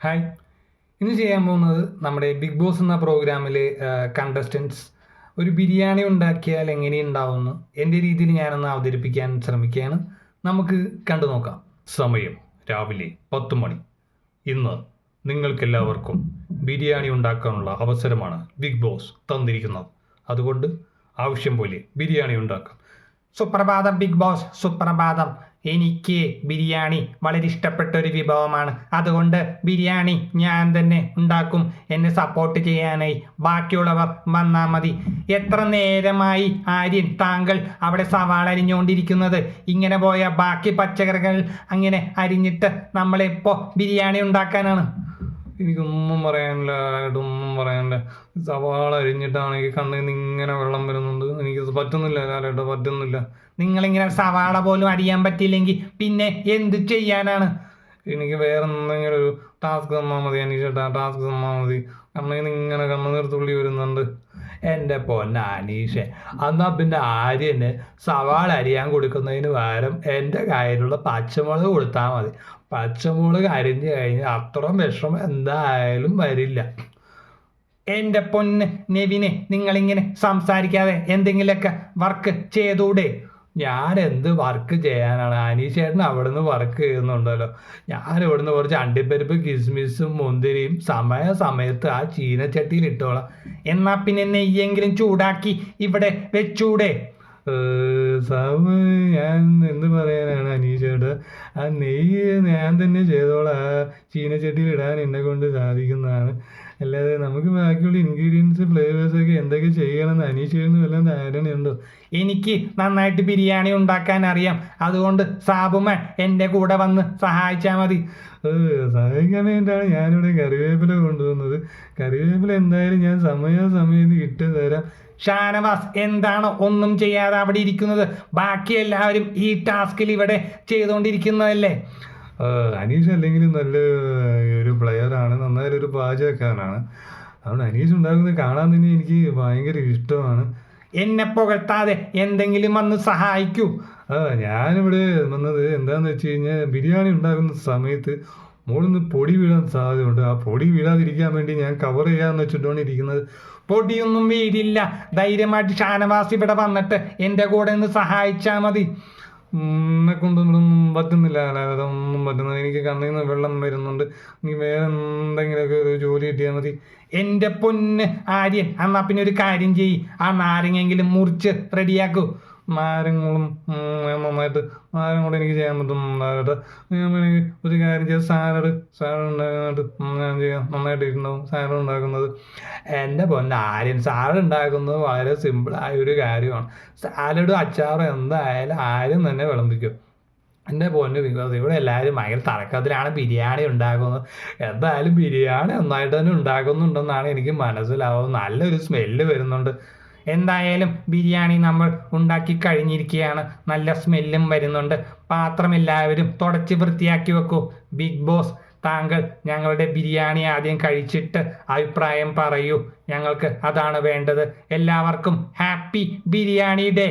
Hi. ഇന്ന് ചെയ്യാൻ പോകുന്നത് നമ്മുടെ ബിഗ് ബോസ് എന്ന പ്രോഗ്രാമിലെ കണ്ടസ്റ്റൻസ് ഒരു ബിരിയാണി ഉണ്ടാക്കിയാൽ എങ്ങനെയുണ്ടാവുമെന്ന് എൻ്റെ രീതിയിൽ ഞാനൊന്ന് അവതരിപ്പിക്കാൻ ശ്രമിക്കുകയാണ്. നമുക്ക് കണ്ടു നോക്കാം. സമയം രാവിലെ 10 മണി. ഇന്ന് നിങ്ങൾക്കെല്ലാവർക്കും ബിരിയാണി ഉണ്ടാക്കാനുള്ള അവസരമാണ് ബിഗ് ബോസ് തന്നിരിക്കുന്നത്. അതുകൊണ്ട് ആവശ്യം പോലെ ബിരിയാണി ഉണ്ടാക്കാം. സുപ്രഭാതം ബിഗ് ബോസ്, സുപ്രഭാതം. എനിക്ക് ബിരിയാണി വളരെ ഇഷ്ടപ്പെട്ട ഒരു വിഭവമാണ്. അതുകൊണ്ട് ബിരിയാണി ഞാൻ തന്നെ ഉണ്ടാക്കും. എന്നെ സപ്പോർട്ട് ചെയ്യാനായി ബാക്കിയുള്ളവർ വന്നാൽ മതി. എത്ര നേരമായി ആര്യൻ താങ്കൾ അവിടെ സവാള അരിഞ്ഞുകൊണ്ടിരിക്കുന്നത്? ഇങ്ങനെ പോയ ബാക്കി പച്ചക്കറികൾ അങ്ങനെ അരിഞ്ഞിട്ട് നമ്മളെപ്പോൾ ബിരിയാണി ഉണ്ടാക്കാനാണ്? എനിക്കൊന്നും പറയാനില്ല, ഒന്നും പറയാനില്ല. സവാള അരിഞ്ഞിട്ടാണെങ്കിൽ കണ്ണിൽ നിന്ന് ഇങ്ങനെ വെള്ളം വരുന്നുണ്ട്. എനിക്ക് പറ്റുന്നില്ല ലാലേട്ടാ, പറ്റുന്നില്ല. നിങ്ങളിങ്ങനെ സവാള പോലും അരിയാൻ പറ്റിയില്ലെങ്കിൽ പിന്നെ എന്ത് ചെയ്യാനാണ്? എനിക്ക് വേറെ എന്തെങ്കിലും ഒരു ടാസ്ക് തന്നാൽ മതി അനീഷേട്ടാ, ടാസ്ക് തന്നാൽ മതി. കണ്ണിൽ നിന്ന് ഇങ്ങനെ കണ്ണുനീർ തുള്ളി വരുന്നുണ്ട്. എൻ്റെ പൊന്ന അനീഷെ, എന്നാൽ പിന്നെ ആര്യന് സവാള അരിയാൻ കൊടുക്കുന്നതിന് പകരം എൻ്റെ കയ്യിലുള്ള പച്ചമുളക് കൊടുത്താൽ മതി. പച്ചമുളക് അരിഞ്ഞു കഴിഞ്ഞാൽ അത്രയും വിഷമം എന്തായാലും വരില്ല. എൻ്റെ പൊന്ന് നെവിനെ, നിങ്ങളിങ്ങനെ സംസാരിക്കാതെ എന്തെങ്കിലുമൊക്കെ വർക്ക് ചെയ്തൂടെ? ഞാൻ എന്ത് വർക്ക് ചെയ്യാനാണ്? അനീഷേട്ടൻ അവിടെ നിന്ന് വർക്ക് ചെയ്യുന്നുണ്ടല്ലോ. ഞാൻ ഇവിടുന്ന് കുറച്ച് അണ്ടിപ്പരിപ്പ്, കിസ്മിസും മുന്തിരിയും സമയത്ത് ആ ചീനച്ചട്ടിയിൽ ഇട്ടോളാം. എന്നാൽ പിന്നെ നെയ്യെങ്കിലും ചൂടാക്കി ഇവിടെ വെച്ചൂടെ? ഞാൻ എന്ത് പറയാനാണ് അനീഷേട്ടാ? ആ നെയ്യ് ഞാൻ തന്നെ ചെയ്തോളാം. ആ ചീനച്ചട്ടിയിൽ ഇടാൻ എന്നെ കൊണ്ട് സാധിക്കുന്നതാണ്. അല്ലാതെ നമുക്ക് ബാക്കിയുള്ള ഇൻഗ്രീഡിയൻസ് ഫ്ലേവേഴ്സൊക്കെ എന്തൊക്കെ ചെയ്യണമെന്ന് അനീഷേട്ടന് വല്ലതും ധാരണയുണ്ടോ? എനിക്ക് നന്നായിട്ട് ബിരിയാണി ഉണ്ടാക്കാൻ അറിയാം. അതുകൊണ്ട് സാബുമ എൻ്റെ കൂടെ വന്ന് സഹായിച്ചാൽ മതി. സഹായിക്കാൻ വേണ്ടിയിട്ടാണ് ഞാനിവിടെ കറിവേപ്പില കൊണ്ടുവന്നത്. കറിവേപ്പില എന്തായാലും ഞാൻ സമയത്ത് ഇട്ട് തരാം. ഷാനവാസ് എന്താണ് ഒന്നും ചെയ്യാതെ അവിടെ ഇരിക്കുന്നത്? ബാക്കി എല്ലാവരും ഈ ടാസ്കിൽ ഇവിടെ ചെയ്തുകൊണ്ടിരിക്കുന്നതല്ലേ? അനീഷ് അല്ലെങ്കിലും നല്ല ഒരു പ്ലെയറാണ്, നന്നായൊരു പാചകക്കാരനാണ്. അതുകൊണ്ട് അനീഷ് ഉണ്ടാക്കുന്നത് കാണാൻ തന്നെ എനിക്ക് ഭയങ്കര ഇഷ്ടമാണ്. എന്നെ പുകഴ്ത്താതെ എന്തെങ്കിലും വന്ന് സഹായിക്കൂ. ഞാനിവിടെ വന്നത് എന്താണെന്ന് വെച്ച് കഴിഞ്ഞാൽ ബിരിയാണി ഉണ്ടാക്കുന്ന സമയത്ത് മുകളിൽ പൊടി വീഴാൻ സാധ്യതയുണ്ട്. ആ പൊടി വീഴാതിരിക്കാൻ വേണ്ടി ഞാൻ കവർ ചെയ്യാമെന്ന് വെച്ചിട്ടാണ് ഇരിക്കുന്നത്. പൊടിയൊന്നും വീഴില്ല. ധൈര്യമായിട്ട് ഷാനവാസ് ഇവിടെ വന്നിട്ട് എൻ്റെ കൂടെ ഒന്ന് സഹായിച്ചാൽ മതി. എന്നെ കൊണ്ടൊന്നും പറ്റുന്നില്ല, അതൊന്നും പറ്റുന്നില്ല. എനിക്ക് കണ്ണിൽ നിന്ന് വെള്ളം വരുന്നുണ്ട്. നീ വേറെ എന്തെങ്കിലുമൊക്കെ ഒരു ജോലി കിട്ടിയാൽ മതി. എൻ്റെ പൊന്ന് ആര്യൻ, എന്നാൽ പിന്നെ ഒരു കാര്യം ചെയ്യ്, ആ നാരങ്ങെങ്കിലും മുറിച്ച് റെഡിയാക്കൂ. നാരങ്ങളും എനിക്ക് ചെയ്യാൻ പറ്റും. ഞാൻ വേണമെങ്കിൽ ഒരു കാര്യം ചെയ്യാം, സാലഡ് ഉണ്ടാക്കാനായിട്ട് ഞാൻ ചെയ്യാം. നന്നായിട്ട് ഇരുണ്ടാവും സാലഡ് ഉണ്ടാക്കുന്നത്. എൻ്റെ പൊന്ന് ആര്യൻ, സാലഡ് ഉണ്ടാക്കുന്നത് വളരെ സിമ്പിളായ ഒരു കാര്യമാണ്. സാലഡും അച്ചാറും എന്തായാലും ആരും തന്നെ വിളമ്പിക്കും. എൻ്റെ പൊന്ന് ബിക്കോസ് ഇവിടെ എല്ലാവരും ഭയങ്കര തറക്കത്തിലാണ് ബിരിയാണി ഉണ്ടാക്കുന്നത്. എന്തായാലും ബിരിയാണി നന്നായിട്ട് തന്നെ ഉണ്ടാക്കുന്നുണ്ടെന്നാണ് എനിക്ക് മനസ്സിലാവുന്നത്. നല്ലൊരു സ്മെല്ല് വരുന്നുണ്ട്. എന്തായാലും ബിരിയാണി നമ്മൾ ഉണ്ടാക്കി കഴിഞ്ഞിരിക്കുകയാണ്. നല്ല സ്മെല്ലും വരുന്നുണ്ട്. പാത്രം എല്ലാവരും തുടച്ച് വൃത്തിയാക്കി വെക്കൂ. ബിഗ് ബോസ്, താങ്കൾ ഞങ്ങളുടെ ബിരിയാണി ആദ്യം കഴിച്ചിട്ട് അഭിപ്രായം പറയൂ. ഞങ്ങൾക്ക് അതാണ് വേണ്ടത്. എല്ലാവർക്കും ഹാപ്പി ബിരിയാണി ഡേ.